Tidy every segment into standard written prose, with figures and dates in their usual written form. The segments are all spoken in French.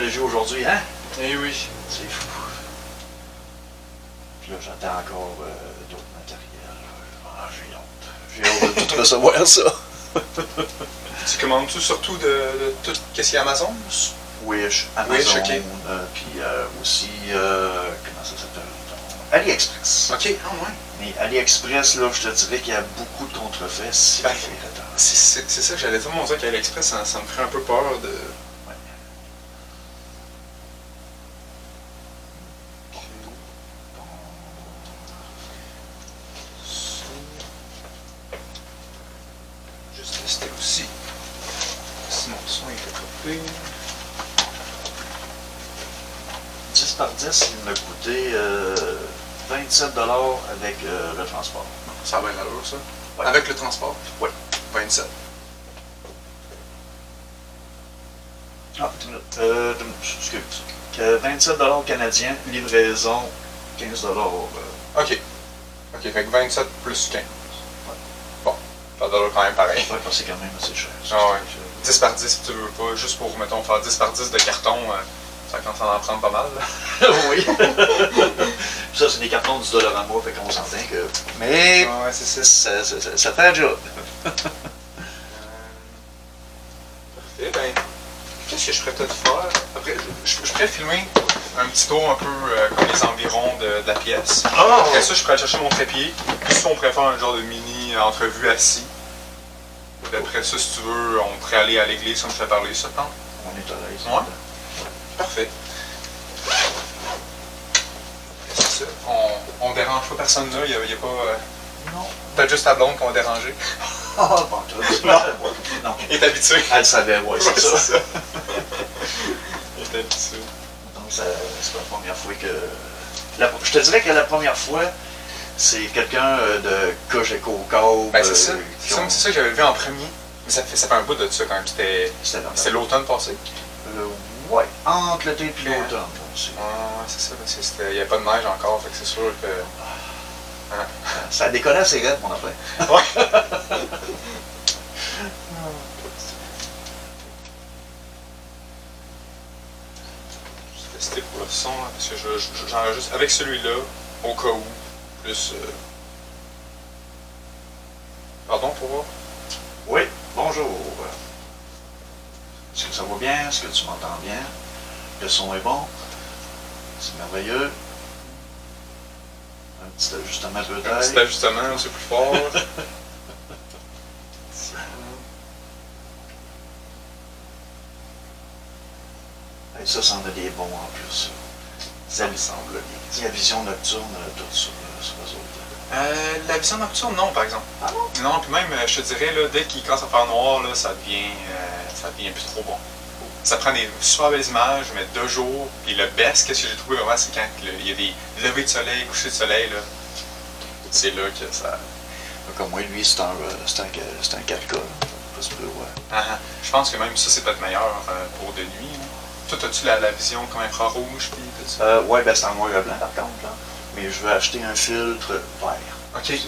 technologie aujourd'hui, hein? Eh oui. C'est fou. Puis là, j'attends encore d'autres matériels. Ah, j'ai hâte. J'ai hâte de tout recevoir ça. Tu commandes-tu surtout de tout ce qui est Amazon? Wish, Amazon, Wish, ok. Puis aussi, comment ça s'appelle? AliExpress. Ok, ah ouais. Mais AliExpress, là, je te dirais qu'il y a beaucoup de contrefaits. C'est Ben, irritant. c'est ça que j'allais dire. Mon Dieu, qu'AliExpress, ça me ferait un peu peur de... Ouais. Juste tester aussi. Si mon son est coupé. 10 par 10, il m'a coûté 27 $ avec le transport. Ça va être l'allure, ça. Ouais. Avec le transport? Oui. 27. Ah, excuse. 27 $ canadiens, livraison 15 $. Ok. Ok, fait que 27 plus 15. Bon, ça doit quand même pareil. Ouais, parce que c'est quand même assez cher. Ah ouais. 10 par 10, si tu veux pas, juste pour, mettons, faire 10 par 10 de carton, ça commence à en prendre pas mal. Oui. Ça, c'est des cartons de 10 $ à mois, fait qu'on s'entend que. Mais. Ouais, c'est ça. Ça fait un job. Parfait, ben, qu'est-ce que je pourrais peut-être faire? Après, je pourrais filmer un petit tour un peu comme les environs de la pièce. Ah! Après ça, je pourrais aller chercher mon trépied. Puis ça, on pourrait faire un genre de mini entrevue assis. Puis après ça, si tu veux, on pourrait aller à l'église comme je t'ai parlé, ça te tente? On est à l'aise. Ouais. Parfait. C'est ça. On dérange pas personne là, il y a pas... Non. Peut-être juste ta blonde qu'on va déranger. Ah, bon, tout. Non. Il est habitué. Elle savait, ouais, c'est ça. Il est habitué. Donc, c'est pas la première fois que. Je te dirais que la première fois, c'est quelqu'un de Cogeco Câble. Ben, c'est ça. C'est ça que j'avais vu en premier. Mais ça fait un bout de ça quand même. C'était l'automne passé. Ouais, entre l'été et l'automne. aussi. Ah, c'est ça, parce qu'il n'y avait pas de neige encore, fait que c'est sûr que... Hein? Ça décollait assez raide, mon affaire. Ouais! Je vais tester pour le son, là, parce que j'enregistre avec celui-là, au cas où, plus... Pardon, pour voir? Oui, bonjour. Est-ce que ça va bien? Est-ce que tu m'entends bien? Le son est bon? C'est merveilleux. Un petit ajustement Un peut-être. petit ajustement, c'est plus fort. Et ça en a des bons en plus. Ça me semble bien. La vision nocturne, tout sur les autres. La vision nocturne, non, par exemple. Ah bon? Non, puis même, je te dirais, là, dès qu'il commence à faire noir, là, ça devient plus trop bon. Ça prend des super belles images, mais 2 jours. Puis le best, qu'est-ce que j'ai trouvé vraiment, c'est quand il y a des levées de soleil, couchers de soleil, là. C'est là que ça... Comme moi, lui, c'est un 4K. Ouais. Je pense que même ça, c'est peut-être meilleur pour de nuit. Là. Toi, as-tu la vision comme infrarouge, puis tout ça? Ouais, ben c'est en noir et blanc, par contre. Là. Mais je veux acheter un filtre vert. Ok, ouais.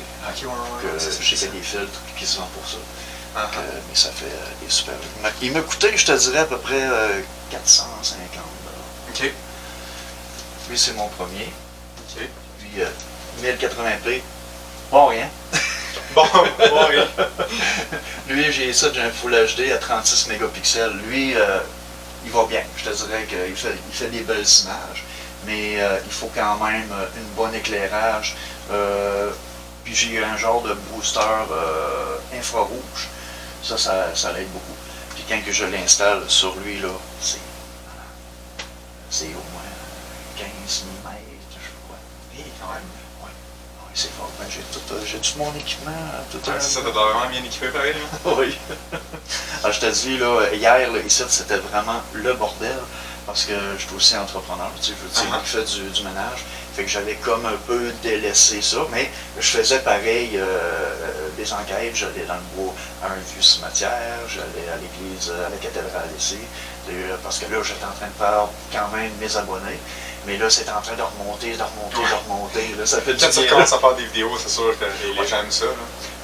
Je sais qu'il y a des filtres qui se vendent pour ça. Mais ça fait des super... Il m'a coûté, je te dirais, à peu près 450 $. Ok. Lui, c'est mon premier. Ok. Puis 1080p, bon rien. Bon, oui. Lui, j'ai un Full HD à 36 mégapixels. Lui, il va bien. Je te dirais qu'il fait des belles images. Mais il faut quand même une bonne éclairage. Puis j'ai un genre de booster infrarouge. Ça l'aide beaucoup. Puis quand que je l'installe sur lui, là, c'est au moins 15 mètres, je crois. Et quand même. Ouais, c'est fort. Ben, j'ai tout mon équipement. Ça doit vraiment bien équipé pareil, là. Oui. Alors, je te dis, là, hier, là, ici, c'était vraiment le bordel. Parce que je suis aussi entrepreneur, tu sais, je fais du ménage. Fait que j'avais comme un peu délaissé ça, mais je faisais pareil des enquêtes, j'allais dans le bois à un vieux cimetière, j'allais à l'église, à la cathédrale ici, parce que là, j'étais en train de faire quand même mes abonnés, mais là, c'est en train de remonter, là, ça fait du bien. Quand tu commences à faire des vidéos, c'est sûr que les gens aiment ça, là.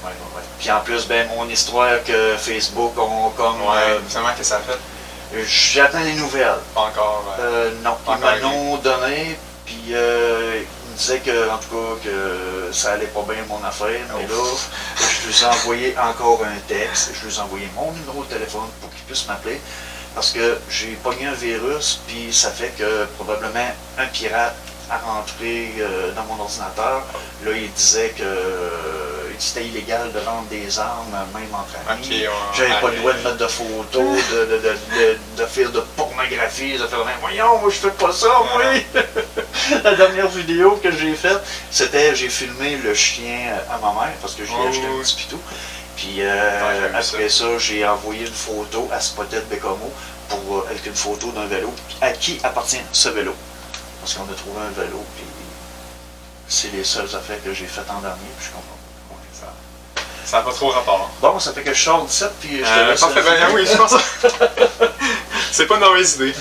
Ouais. Puis en plus, ben, mon histoire que Facebook ont comme... Finalement, qu'est-ce que ça a fait? J'attends des nouvelles. Pas encore. Non, Pas ils encore me l'ont donné, puis ils me disaient que, en tout cas, que ça allait pas bien mon affaire, mais là, je lui ai envoyé encore un texte, je lui ai envoyé mon numéro de téléphone pour qu'il puisse m'appeler, parce que j'ai pogné un virus, puis ça fait que probablement un pirate a rentré dans mon ordinateur. Là, il disait que c'était illégal de vendre des armes, même entre amis. Okay, j'avais pas le droit de mettre de photos, de faire de pornographie, de faire « Voyons, moi je fais pas ça, oui! » La dernière vidéo que j'ai faite, c'était j'ai filmé le chien à ma mère, parce que j'ai acheté un petit pitou. Puis après ça, j'ai envoyé une photo à Spotted Bécomo avec une photo d'un vélo. À qui appartient ce vélo? Parce qu'on a trouvé un vélo, puis c'est les seules affaires que j'ai faites en dernier, puis je comprends. Ça n'a pas trop rapport. Bon, ça fait que je sors de 7, puis je te laisse. Parfait, ben oui, je pense. C'est pas une mauvaise idée.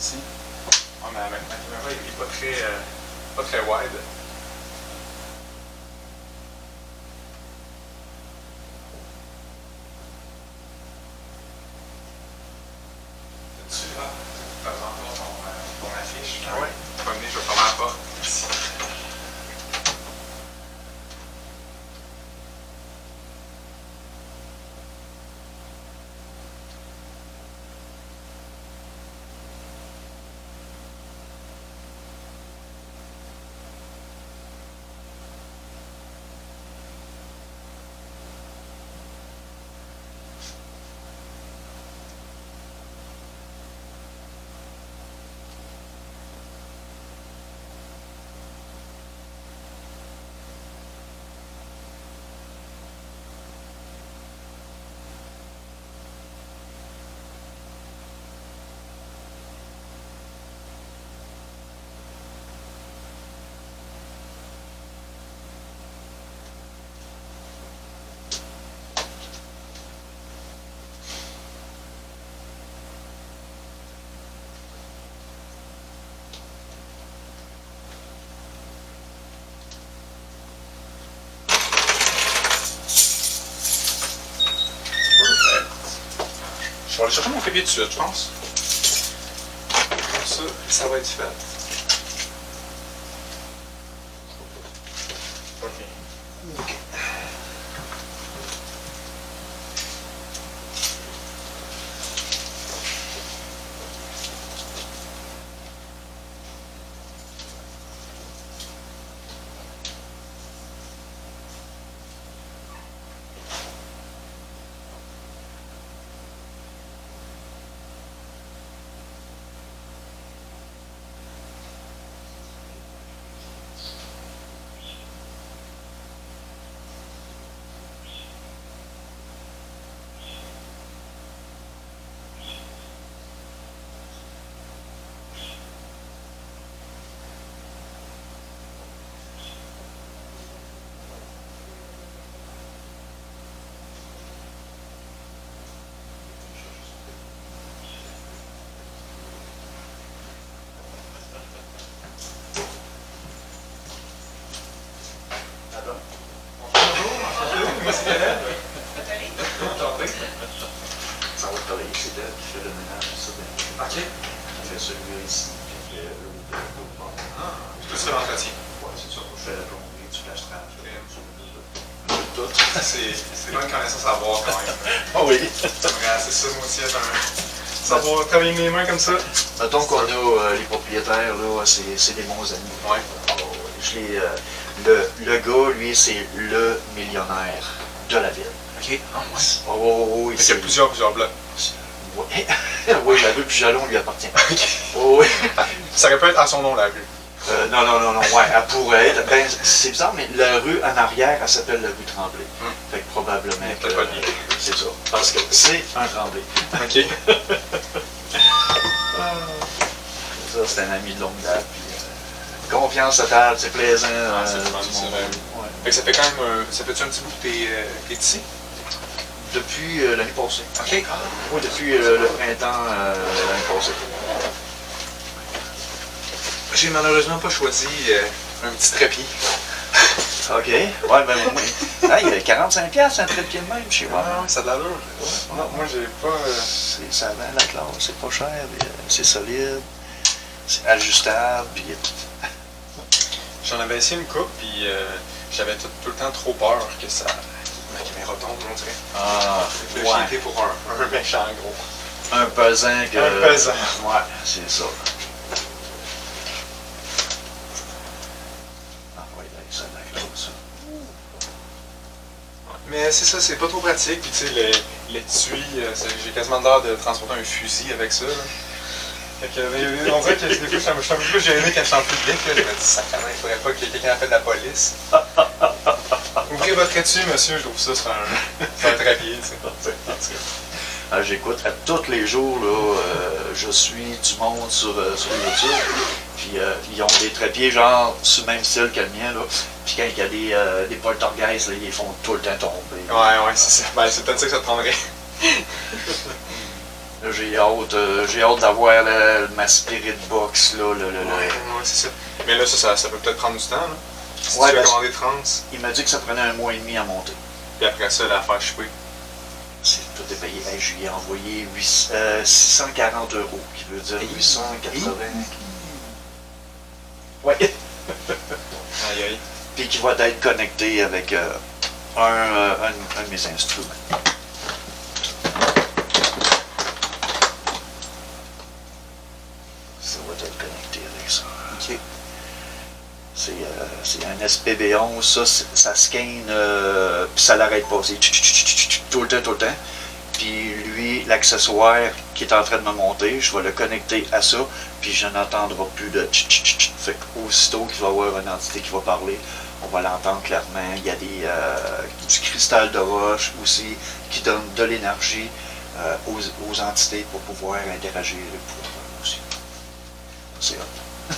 Ici. Oh, mais ma caméra il est pas très wide. Tu vas remplir ton affiche. Ah ouais. Tu vas venir, je vais fermer la porte. Merci. Je vais aller chercher mon clavier tout de suite, je pense. Comme ça va être fait. OK. Ça va te travailler, c'est elle qui fait le ménage, ça. OK. Elle fait celui-là ici, puis elle fait l'autre bord. Ah, tout ça l'entretien. Ouais, c'est ça. Je fais la plomberie, du plastrage. Tout. C'est bonne connaissance à avoir quand même. Ah oui. C'est ça, moi aussi, savoir travailler mes mains comme ça. Mettons qu'on a les propriétaires, là, c'est des bons amis. Ouais. Alors, le gars, lui, c'est le millionnaire de la ville. OK. Ah, ouais. Oh, il y a plusieurs blocs. Oui, oui, la rue Pujalon lui appartient. OK. Oh, oui. Ça aurait pu être à son nom, la rue. Non, ouais, elle pourrait être. Ben, c'est bizarre, mais la rue en arrière, elle s'appelle la rue Tremblay. Fait que probablement que... c'est ça. Parce que c'est un Tremblay. OK. Ça, c'est un ami de longue date. Confiance totale, c'est plaisant. C'est le fun, c'est vrai. Ouais. Fait que ça fait quand même. Ça fait-tu un petit bout que t'es ici? Depuis l'année passée. OK. Oui, depuis le printemps l'année passée. J'ai malheureusement pas choisi un petit trépied. OK. Ouais, ben oui. Ah, il y a 45$ un trépied de même chez moi. Ah, ouais, ça a de l'allure. Non, moi j'ai pas. Ça va la classe, c'est pas cher, c'est solide, c'est ajustable, puis J'en avais essayé une coupe, puis j'avais tout le temps trop peur que ça. Ma caméra tombe, on dirait. Ah, Fait que là, j'ai été pour un méchant gros. un pesant que... Un pesant. Ouais, c'est ça. Ah ouais, là, ça a la classe, ça. Mais c'est ça, c'est pas trop pratique. Puis tu sais, l'étui, j'ai quasiment l'air de transporter un fusil avec ça. Là. Fait que, on dirait que des fois, je suis un peu plus gêné quand je suis en public. Là. Je me dis, sacrément, il faudrait pas que quelqu'un appelle la police. Ouvrez votre étui, monsieur, je trouve ça, c'est un trépied. Tu sais. Ah, j'écoute à tous les jours, là, je suis du monde sur YouTube, puis ils ont des trépieds genre sur le même style que le mien, là. Puis quand il y a des poltergeists, là, ils les font tout le temps tomber. Ouais, c'est ça. Ben, c'est peut-être ça que ça te prendrait. Là, j'ai hâte d'avoir ma spirit box, là, Ouais, c'est ça. Mais là, ça peut peut-être prendre du temps, là. Si Ouais, tu veux ben, commander 30, il m'a dit que ça prenait 1 mois et demi à monter. puis après ça, la faire choper. Tout est payé. Hey, je lui ai envoyé 640 €, qui veut dire 880. Ouais. Aïe, aïe. Puis qui va être connecté avec un de mes instruments. Ça va être connecté avec ça. OK. C'est un SPB11, ça scanne, puis ça l'arrête pas. C'est tout le temps. Puis lui, l'accessoire qui est en train de me monter, je vais le connecter à ça, puis je n'entendrai plus de Fait qu'aussitôt qu'il va y avoir une entité qui va parler, on va l'entendre clairement. Il y a du cristal de roche aussi qui donne de l'énergie aux entités pour pouvoir interagir aussi. C'est hot.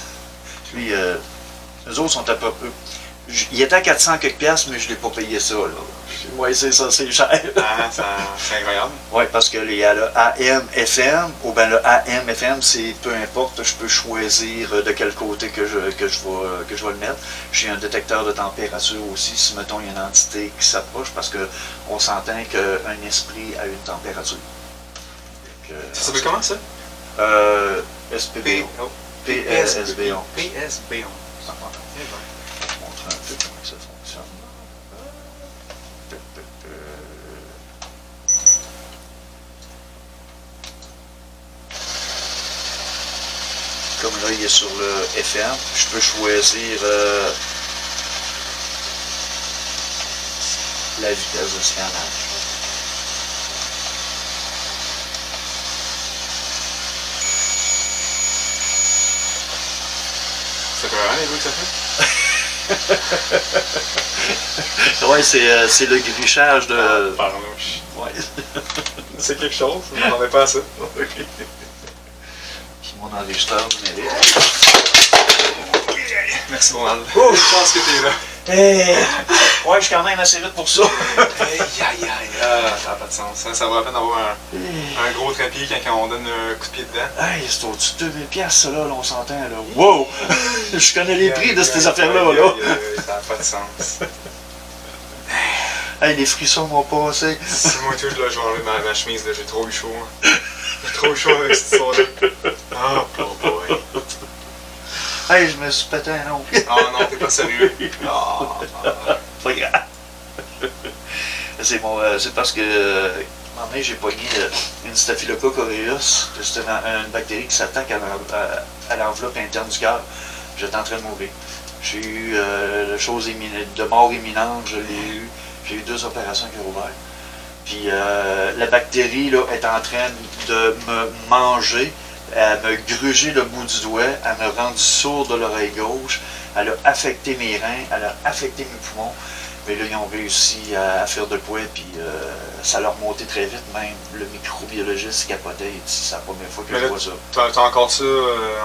Puis, eux autres sont à peu près. Il était à 400 quelques piastres, mais je ne l'ai pas payé ça, là. Oui, c'est ça, c'est cher. Ah, c'est incroyable. Oui, parce que il y a le AM/FM, ou bien le AM/FM, c'est peu importe, je peux choisir de quel côté que je vais le mettre. J'ai un détecteur de température aussi, si mettons il y a une entité qui s'approche, parce qu'on s'entend qu'un esprit a une température. Ça s'appelle comment ça? SPB. PSBO. PSBO. Je vais vous montrer un peu comment ça fonctionne. Comme là, il est sur le FM, je peux choisir la vitesse de scannage. Ça peut rien, les bruits que ça fait? Ouais, c'est le grichage de... Parlouche. Ouais. C'est quelque chose, je ne m'attendais pas à ça. Puis mon enregistreur numérique. Merci, Ronald. Ouf! Je pense que t'es là. Hey! Ouais, je suis quand même assez vite pour ça. Aïe, aïe, aïe. Ah, ça n'a pas de sens. Ça vaut la peine d'avoir un gros trépied quand on donne un coup de pied dedans. Hey, c'est au-dessus de 2000$, ça, là, on s'entend, là. Wow! Je connais les prix de ces affaires-là, là. Ça n'a pas de sens. Hey, les frissons m'ont passé. Si moi, tout, je vais enlever ma chemise, là, j'ai trop eu chaud. J'ai trop eu chaud avec cette histoire-là. Oh, oh boy. Hey, je me suis pété un ongle. Oh non, t'es pas sérieux. Oh, Pas grave. C'est parce que, un moment donné, j'ai pogné une Staphylococcus aureus. C'est une bactérie qui s'attaque à l'enveloppe interne du cœur. J'étais en train de mourir. J'ai eu la chose de mort imminente, je l'ai eu. J'ai eu 2 opérations qui ont ouvert. Puis la bactérie là, est en train de me manger. Elle m'a grugé le bout du doigt, elle m'a rendu sourd de l'oreille gauche, elle a affecté mes reins, elle a affecté mes poumons. Puis là, ils ont réussi à faire de quoi, puis ça leur montait très vite, même. Le microbiologiste capotait, il dit c'est la première fois que je vois ça. T'as encore ça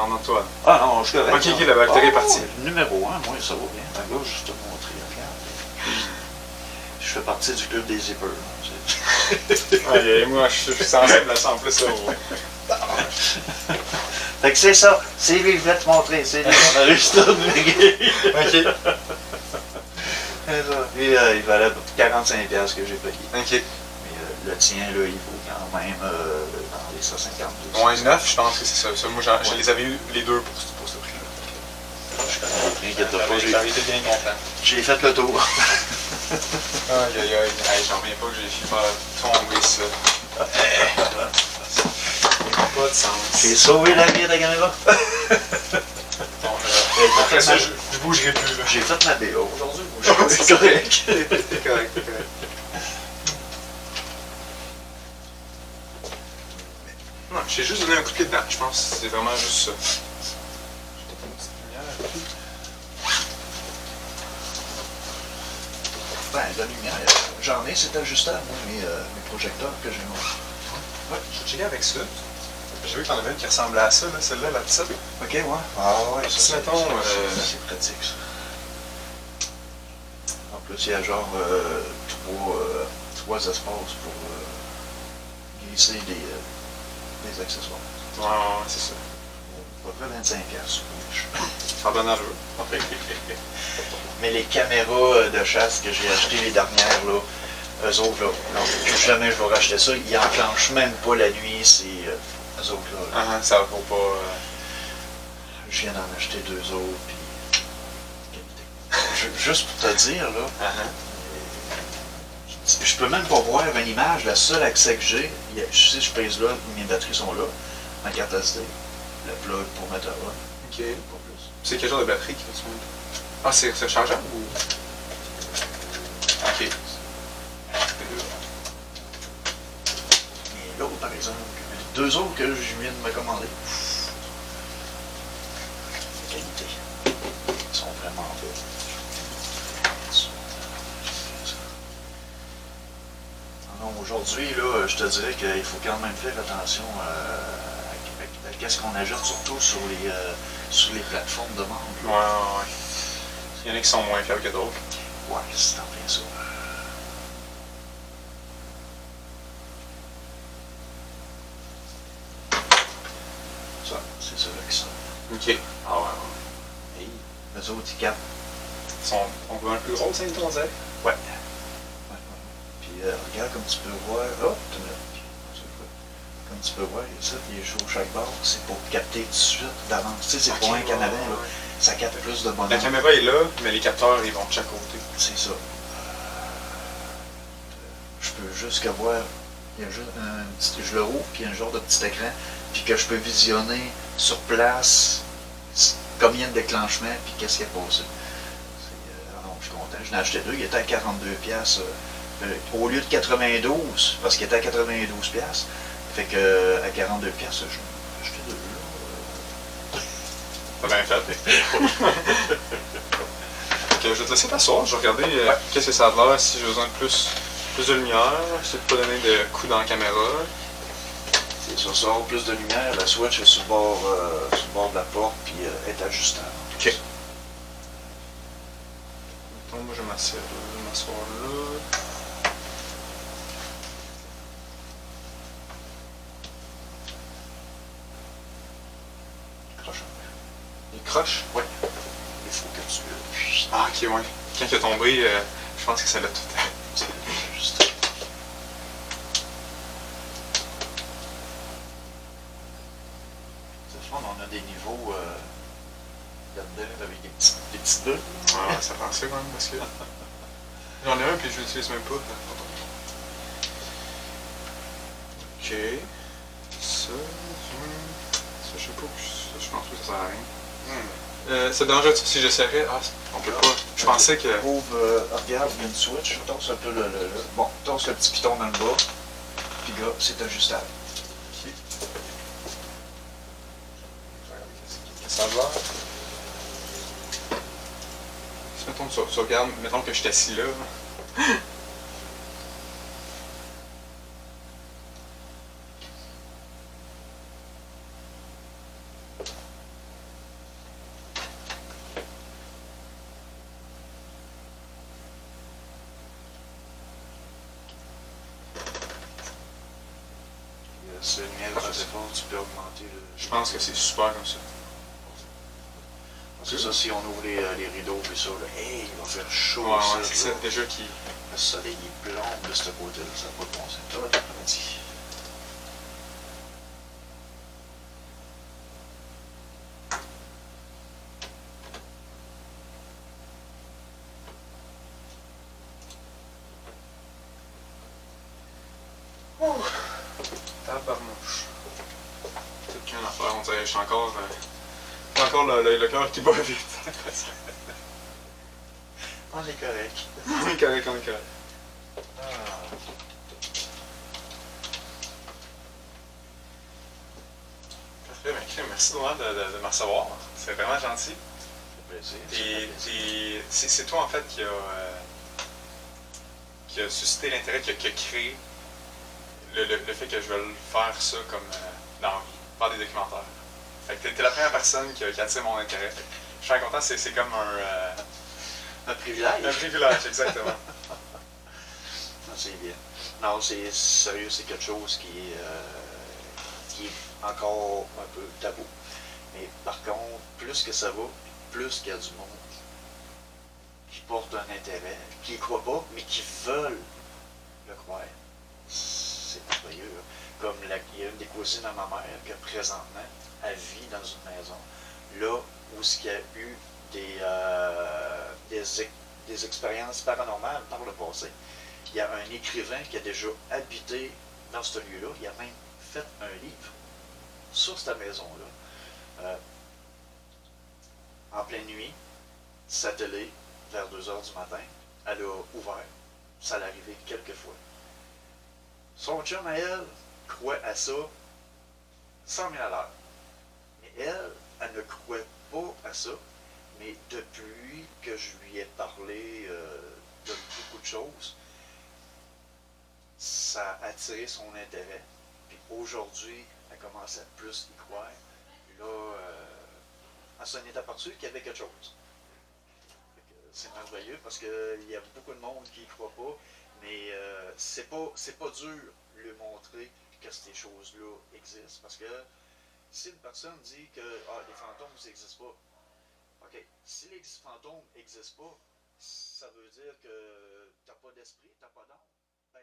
en Antoine? Ah non, je suis correct. Ok, la bactérie est partie. Numéro 1, moi, ça va bien. Un gars, je te montrer, regarde. Je fais partie du club des zippers. Moi, je suis sensible à ça en plus. Fait que c'est ça. C'est lui, je vais te montrer. C'est lui, on a réussi à Ok. Lui, il valait 45$ que j'ai payé. Ok. Mais le tien, là, il vaut quand même dans les 152. Ouais, 9, je pense que c'est ça. Moi, je les avais eu les deux pour ce prix-là. Je connais les prix, inquiète-toi pas. J'avais été bien content. J'ai fait le tour. Aïe aïe aïe, j'en reviens pas que j'ai fini par tomber ça. Pas de sens. J'ai sauvé la vie de la caméra. Après ça, je bougerai plus. J'ai fait ma BO aujourd'hui. C'est correct. C'est correct. Non, j'ai juste donné un coup de pied dedans. Je pense que c'est vraiment juste ça. J'ai peut-être une petite lumière. Ben, la lumière, j'en ai, c'est ajustable, moi, mes projecteurs que j'ai montrés. Ouais, je vais checker avec ça. J'ai vu qu'il y en avait une qui ressemblait à ça, celle-là, la petite. Ok, ouais. Ah ouais, Si, ça, mettons, c'est pratique, ça. En plus, il y a genre trois espaces pour glisser des accessoires. Ouais, c'est ça. À peu près 25$. Ça donne à jeu. Mais les caméras de chasse que j'ai achetées les dernières, là, eux autres, là, non, plus jamais je vais racheter ça. Ils enclenchent même pas la nuit, c'est eux autres, là. Ça vaut pas... Je viens d'en acheter 2 autres, puis qualité. Juste pour te dire, là, je peux même pas voir une image. La seule accès que j'ai, si je pèse là, mes batteries sont là, ma carte SD, le plug pour mettre à on. Ok. Pas plus. C'est quel genre de batterie qui va se mettre? Ah, c'est rechargeable ou... Ok. Et l'autre, par exemple, les 2 autres que je viens de me commander, qualité. Ils sont vraiment bons. Non, aujourd'hui, là, je te dirais qu'il faut quand même faire attention à qu'est-ce qu'on ajoute, surtout sur les plateformes de vente. Ouais. Il y en a qui sont moins fiables que d'autres. Ouais, c'est en plein ça. Ça, c'est ça qui sont. Ok. Ah ouais. Et les autres, ils captent. Ils sont un peu plus gros, ça, on dirait? Ouais. Puis regarde, comme tu peux voir. Oh, comme tu peux voir, ça, les jours chaque barre, c'est pour capter tout de suite d'avance. Tu sais, c'est pas un canadien, là. Ça capte plus de bonheur. La caméra est là, mais les capteurs, ils vont de chaque côté. C'est ça. Je peux juste que voir. Il y a juste je le rouvre, puis il y a un genre de petit écran, puis que je peux visionner sur place combien de déclenchements, puis qu'est-ce qui est passé. Non, je suis content. J'en ai acheté 2, il était à 42$. Au lieu de 92, parce qu'il était à 92$. Fait que à 42$, j'ai acheté 2. T'as bien fait. Je vais te laisser t'asseoir, je vais regarder qu'est-ce que ça a de l'air, si j'ai besoin de plus de lumière, j'essaie de pas donner de coups dans la caméra. C'est ça, ça aura plus de lumière, la switch est sur le bord de la porte, puis est ajustable. Ok. Donc moi je vais m'asseoir là. Les croches? Oui. Il faut que tu... Ah ok, ouais. Quand il est tombé, je pense que ça l'a tout... C'est juste... C'est fun, on a des niveaux là-dedans avec des petites bulles. Ah, ça prend ça quand même parce que... J'en ai un puis je l'utilise même pas. Ok. Ça, je sais pas, je pense que ça sert à rien. Ça dérange si j'essaierais? Ah, on peut pas. Je pensais que... Regarde, il y a une switch, torse un peu bon, torse le petit piton dans le bas, puis là, c'est ajustable. Ok. Ça va. Si mettons, tu regardes, mettons que je suis assis là. C'est le miel assez fort, tu peux augmenter le. Je pense que c'est super comme ça. C'est ça, si on ouvre les rideaux et ça, là, hey, il va faire chaud. Ouais, ça, ouais, c'est ça, déjà qui. Le soleil il plombe de ce côté-là, ça n'a pas de bon sens. Ça va être après-midi. Tabarnouche. Peut-être qu'une affaire, on dirait que j'ai encore le cœur qui bat vite. On est correct. On est correct, on est correct. Ah. Parfait, ben, Kim, merci Noël de me recevoir. C'est vraiment gentil. Ça fait plaisir. Et c'est toi en fait qui a suscité l'intérêt, qui a créé le fait que je vais faire ça comme dans la vie, faire des documentaires. Fait que t'es la première personne qui a attiré mon intérêt. Je suis très content, c'est comme Un privilège. un privilège, exactement. C'est bien. Non, c'est sérieux, c'est quelque chose qui est encore un peu tabou. Mais par contre, plus que ça va, plus qu'il y a du monde qui porte un intérêt, qui n'y croit pas, mais qui veulent le croire. C'est merveilleux. Là. Comme il y a une des cousines à ma mère que présentement, elle vit dans une maison, là où il y a eu des expériences paranormales par le passé. Il y a un écrivain qui a déjà habité dans ce lieu-là. Il a même fait un livre sur cette maison-là. En pleine nuit, sa télé, vers 2 heures du matin, elle a ouvert. Ça l'est arrivé quelques fois. Son chum à elle croit à ça 100 000 à l'heure. Mais elle ne croit pas à ça. Mais depuis que je lui ai parlé de beaucoup de choses, ça a attiré son intérêt. Puis aujourd'hui, elle commence à plus y croire. Puis là, elle s'en est aperçue qu'il y avait quelque chose. C'est merveilleux parce qu'il y a beaucoup de monde qui y croit pas, mais c'est pas dur de lui montrer que ces choses-là existent. Parce que si une personne dit que les fantômes n'existent pas, ok, si les fantômes n'existent pas, ça veut dire que t'as pas d'esprit, t'as pas d'âme. Ben,